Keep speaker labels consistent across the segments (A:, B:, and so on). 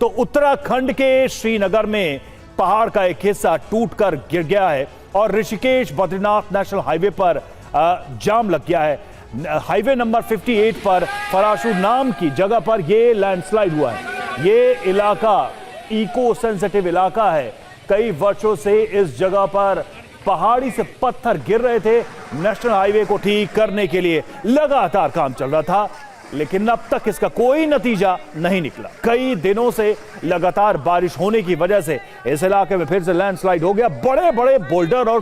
A: तो उत्तराखंड के श्रीनगर में पहाड़ का एक हिस्सा टूटकर गिर गया है और ऋषिकेश बद्रीनाथ नेशनल हाईवे पर जाम लग गया है। हाईवे नंबर 58 पर फराशू नाम की जगह पर यह लैंडस्लाइड हुआ है। ये इलाका इको सेंसिटिव इलाका है। कई वर्षों से इस जगह पर पहाड़ी से पत्थर गिर रहे थे। नेशनल हाईवे को ठीक करने के लिए लगातार काम चल रहा था, लेकिन अब तक इसका कोई नतीजा नहीं निकला। कई दिनों से लगातार बारिश होने की वजह से इस इलाके में फिर से लैंडस्लाइड हो गया। बड़े बड़े बोल्डर और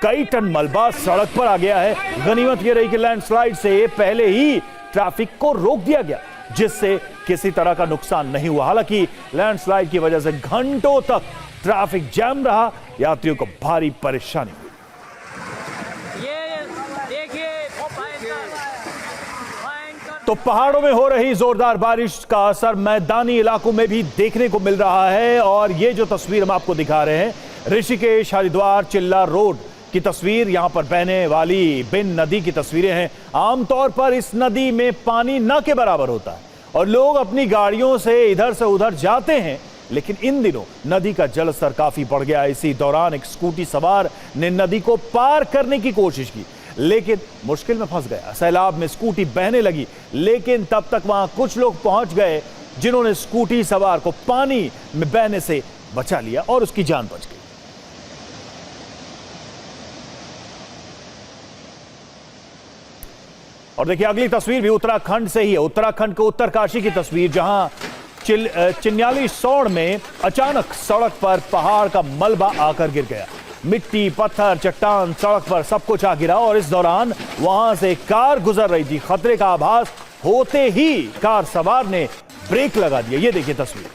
A: कई टन मलबा सड़क पर आ गया है। गनीमत ये रही कि लैंडस्लाइड से पहले ही ट्रैफिक को रोक दिया गया, जिससे किसी तरह का नुकसान नहीं हुआ। हालांकि लैंडस्लाइड की वजह से घंटों तक ट्रैफिक जैम रहा, यात्रियों को भारी परेशानी हुई। तो पहाड़ों में हो रही जोरदार बारिश का असर मैदानी इलाकों में भी देखने को मिल रहा है। और ये जो तस्वीर हम आपको दिखा रहे हैं, ऋषिकेश हरिद्वार चिल्ला रोड की तस्वीर, यहां पर बहने वाली बिन नदी की तस्वीरें हैं। आमतौर पर इस नदी में पानी न के बराबर होता है और लोग अपनी गाड़ियों से इधर से उधर जाते हैं, लेकिन इन दिनों नदी का जलस्तर काफी बढ़ गया। इसी दौरान एक स्कूटी सवार ने नदी को पार करने की कोशिश की, लेकिन मुश्किल में फंस गया। सैलाब में स्कूटी बहने लगी, लेकिन तब तक वहां कुछ लोग पहुंच गए जिन्होंने स्कूटी सवार को पानी में बहने से बचा लिया और उसकी जान बच गई। और देखिए अगली तस्वीर भी उत्तराखंड से ही है। उत्तराखंड के उत्तरकाशी की तस्वीर, जहां चिन्याली सौड़ में अचानक सड़क पर पहाड़ का मलबा आकर गिर गया। मिट्टी, पत्थर, चट्टान सड़क पर सब कुछ आ गिरा और इस दौरान वहां से कार गुजर रही थी। खतरे का आभास होते ही कार सवार ने ब्रेक लगा दिया। ये देखिए तस्वीर।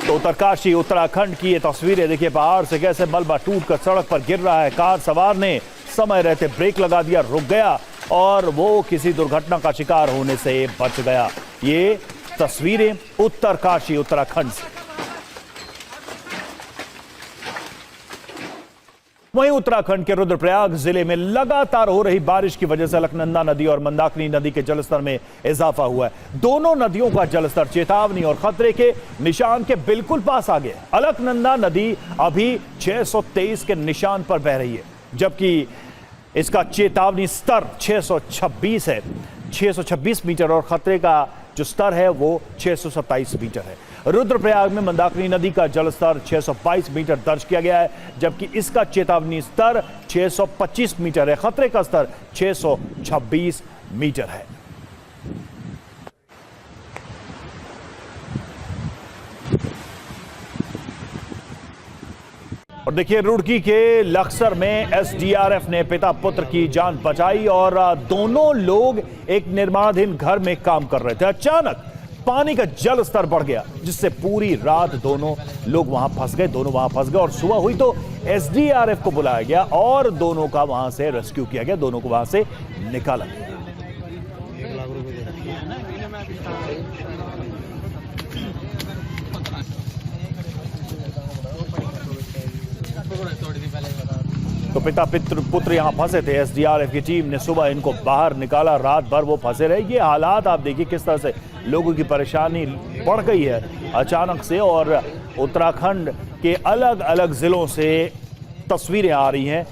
A: तो उत्तरकाशी उत्तराखंड की ये तस्वीरें देखिए। पहाड़ से कैसे मलबा टूटकर सड़क पर गिर रहा है। कार सवार ने समय रहते ब्रेक लगा दिया, रुक गया और वो किसी दुर्घटना का शिकार होने से बच गया। ये तस्वीरें उत्तरकाशी उत्तराखंड से। वहीं उत्तराखंड के रुद्रप्रयाग जिले में लगातार हो रही बारिश की वजह से अलकनंदा नदी और मंदाकिनी नदी के जलस्तर में इजाफा हुआ है। दोनों नदियों का जलस्तर चेतावनी और खतरे के निशान के बिल्कुल पास आ गया। अलकनंदा नदी अभी 623 के निशान पर बह रही है, जबकि इसका चेतावनी स्तर 626 है, 626 मीटर, और खतरे का जो स्तर है वो 627 मीटर है। रुद्रप्रयाग में मंदाकिनी नदी का जलस्तर 622 मीटर दर्ज किया गया है, जबकि इसका चेतावनी स्तर 625 मीटर है। खतरे का स्तर 626 मीटर है। और देखिए रुड़की के लक्सर में एसडीआरएफ ने पिता पुत्र की जान बचाई और दोनों लोग एक निर्माणाधीन घर में काम कर रहे थे। अचानक पानी का जल स्तर बढ़ गया, जिससे पूरी रात दोनों लोग वहां फंस गए और सुबह हुई तो एसडीआरएफ को बुलाया गया और दोनों का वहां से रेस्क्यू किया गया, दोनों को वहां से निकाला गया। तो पिता पुत्र यहां फंसे थे। एसडीआरएफ की टीम ने सुबह इनको बाहर निकाला, रात भर वो फंसे रहे। ये हालात आप देखिए किस तरह से लोगों की परेशानी बढ़ गई है अचानक से। और उत्तराखंड के अलग अलग जिलों से तस्वीरें आ रही हैं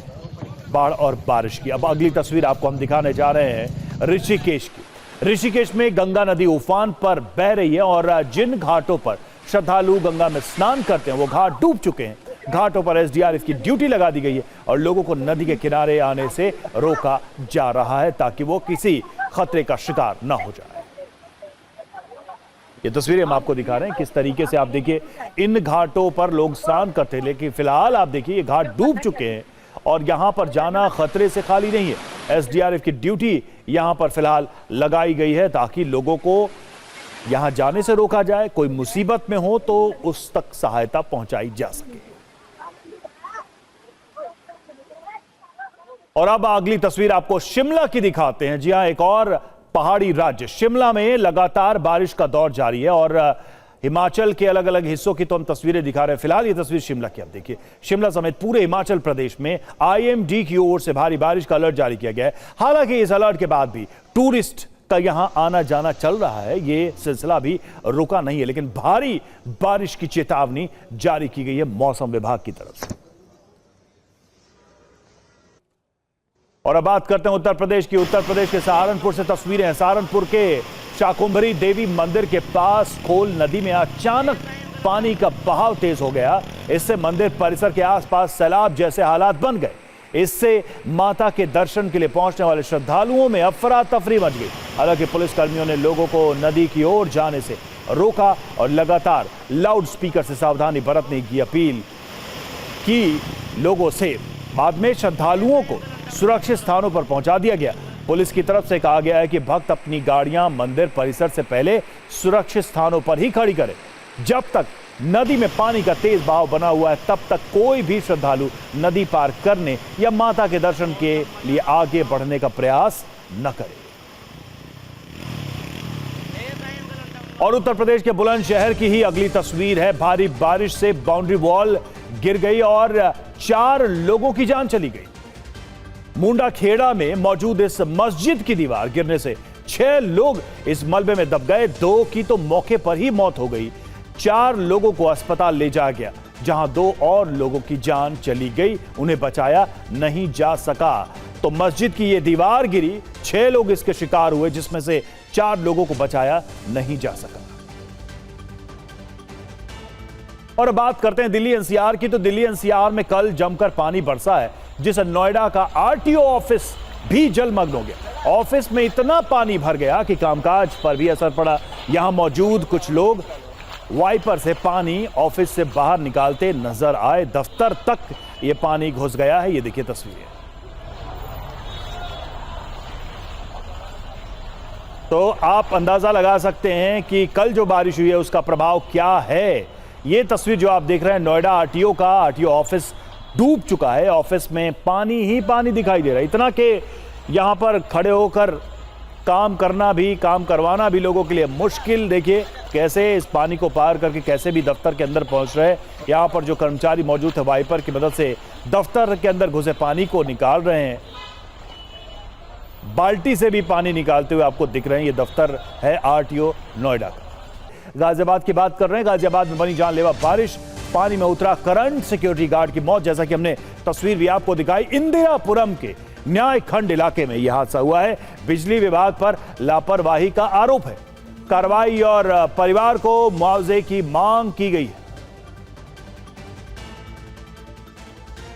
A: बाढ़ और बारिश की। अब अगली तस्वीर आपको हम दिखाने जा रहे हैं ऋषिकेश की। ऋषिकेश में गंगा नदी उफान पर बह रही है और जिन घाटों पर श्रद्धालु गंगा में स्नान करते हैं वो घाट डूब चुके हैं। घाटों पर एसडीआरएफ की ड्यूटी लगा दी गई है और लोगों को नदी के किनारे आने से रोका जा रहा है ताकि वो किसी खतरे का शिकार न हो जाए। ये तस्वीरें हम आपको दिखा रहे हैं किस तरीके से। आप देखिए इन घाटों पर लोग स्नान करते हैं, लेकिन फिलहाल आप देखिए ये घाट डूब चुके हैं और यहां पर जाना खतरे से खाली नहीं है। एसडीआरएफ की ड्यूटी यहां पर फिलहाल लगाई गई है ताकि लोगों को यहां जाने से रोका जाए। कोई मुसीबत में हो तो उस तक सहायता पहुंचाई जा सके। और अब अगली तस्वीर आपको शिमला की दिखाते हैं। जी हां, एक और पहाड़ी राज्य शिमला में लगातार बारिश का दौर जारी है और हिमाचल के अलग अलग हिस्सों की तो हम तस्वीरें दिखा रहे हैं। फिलहाल ये तस्वीर शिमला की, आप देखिए शिमला समेत पूरे हिमाचल प्रदेश में IMD की ओर से भारी बारिश का अलर्ट जारी किया गया है। हालांकि इस अलर्ट के बाद भी टूरिस्ट का यहां आना जाना चल रहा है, ये सिलसिला भी रुका नहीं है, लेकिन भारी बारिश की चेतावनी जारी की गई है मौसम विभाग की तरफ से। और अब बात करते हैं उत्तर प्रदेश की। उत्तर प्रदेश के सहारनपुर से तस्वीरें हैं। सहारनपुर के शाकुंभरी देवी मंदिर के पास खोल नदी में अचानक पानी का बहाव तेज हो गया। इससे मंदिर परिसर के आसपास सैलाब जैसे हालात बन गए। इससे माता के दर्शन के लिए पहुंचने वाले श्रद्धालुओं में अफरा तफरी मच गई। हालांकि पुलिसकर्मियों ने लोगों को नदी की ओर जाने से रोका और लगातार लाउड स्पीकर से सावधानी बरतने की अपील की लोगों से। बाद में श्रद्धालुओं को सुरक्षित स्थानों पर पहुंचा दिया गया। पुलिस की तरफ से कहा गया है कि भक्त अपनी गाड़ियां मंदिर परिसर से पहले सुरक्षित स्थानों पर ही खड़ी करें। जब तक नदी में पानी का तेज बहाव बना हुआ है तब तक कोई भी श्रद्धालु नदी पार करने या माता के दर्शन के लिए आगे बढ़ने का प्रयास न करे। और उत्तर प्रदेश के बुलंदशहर की ही अगली तस्वीर है। भारी बारिश से बाउंड्री वॉल गिर गई और 4 लोगों की जान चली गई। मुंडा खेड़ा में मौजूद इस मस्जिद की दीवार गिरने से 6 लोग इस मलबे में दब गए। 2 की तो मौके पर ही मौत हो गई। 4 लोगों को अस्पताल ले जाया गया, जहां 2 और लोगों की जान चली गई, उन्हें बचाया नहीं जा सका। तो मस्जिद की यह दीवार गिरी, 6 लोग इसके शिकार हुए, जिसमें से 4 लोगों को बचाया नहीं जा सका। और बात करते हैं दिल्ली NCR की। तो दिल्ली NCR में कल जमकर पानी बरसा है, जिससे नोएडा का RTO ऑफिस भी जलमग्न हो गया। ऑफिस में इतना पानी भर गया कि कामकाज पर भी असर पड़ा। यहां मौजूद कुछ लोग वाइपर से पानी ऑफिस से बाहर निकालते नजर आए। दफ्तर तक ये पानी घुस गया है। ये देखिए तस्वीरें। तो आप अंदाजा लगा सकते हैं कि कल जो बारिश हुई है उसका प्रभाव क्या है। ये तस्वीर जो आप देख रहे हैं नोएडा RTO का, RTO ऑफिस डूब चुका है। ऑफिस में पानी ही पानी दिखाई दे रहा है, इतना कि यहां पर खड़े होकर काम करना भी, काम करवाना भी लोगों के लिए मुश्किल। देखिए कैसे इस पानी को पार करके कैसे भी दफ्तर के अंदर पहुंच रहे हैं। यहां पर जो कर्मचारी मौजूद है वाइपर की मदद से दफ्तर के अंदर घुसे पानी को निकाल रहे हैं। बाल्टी से भी पानी निकालते हुए आपको दिख रहे हैं। ये दफ्तर है RTO नोएडा का। गाजियाबाद की बात कर रहे हैं। गाजियाबाद में बनी जानलेवा बारिश, पानी में उतरा करंट सिक्योरिटी गार्ड की मौत। जैसा कि हमने तस्वीर भी आपको दिखाई, इंदिरापुरम के न्याय खंड इलाके में यह हादसा हुआ है। बिजली विभाग पर लापरवाही का आरोप है। कार्रवाई और परिवार को मुआवजे की मांग की गई है।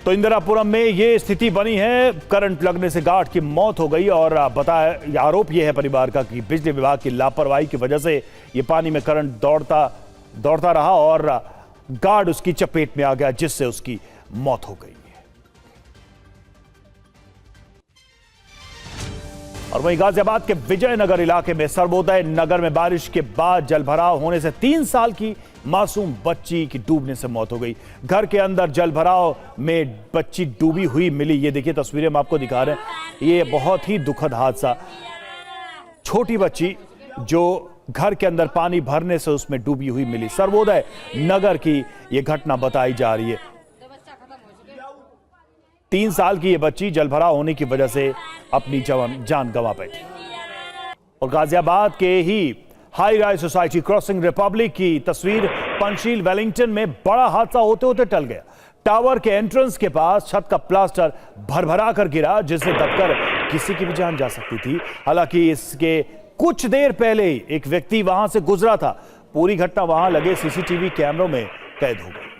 A: तो इंदिरापुरम में यह स्थिति बनी है, करंट लगने से गार्ड की मौत हो गई। और बताया आरोप यह है परिवार का कि बिजली विभाग की लापरवाही की वजह से यह पानी में करंट दौड़ता रहा और गार्ड उसकी चपेट में आ गया, जिससे उसकी मौत हो गई। और वहीं गाजियाबाद के विजयनगर इलाके में सर्वोदय नगर में बारिश के बाद जलभराव होने से 3 साल की मासूम बच्ची की डूबने से मौत हो गई। घर के अंदर जलभराव में बच्ची डूबी हुई मिली। ये देखिए तस्वीरें हम आपको दिखा रहे हैं। ये बहुत ही दुखद हादसा, छोटी बच्ची जो घर के अंदर पानी भरने से उसमें डूबी हुई मिली। सर्वोदय नगर की यह घटना बताई जा रही है। 3 साल की यह बच्ची जलभराव होने की वजह से अपनी जान गंवा बैठी। और गाजियाबाद के ही high rise society crossing republic की तस्वीर। पंचशील वेलिंगटन में बड़ा हादसा होते होते टल गया। टावर के एंट्रेंस के पास छत का प्लास्टर भरभरा कर गिरा, जिससे दबकर किसी की भी जान जा सकती थी। हालांकि इसके कुछ देर पहले एक व्यक्ति वहां से गुजरा था। पूरी घटना वहां लगे CCTV कैमरों में कैद हो गई।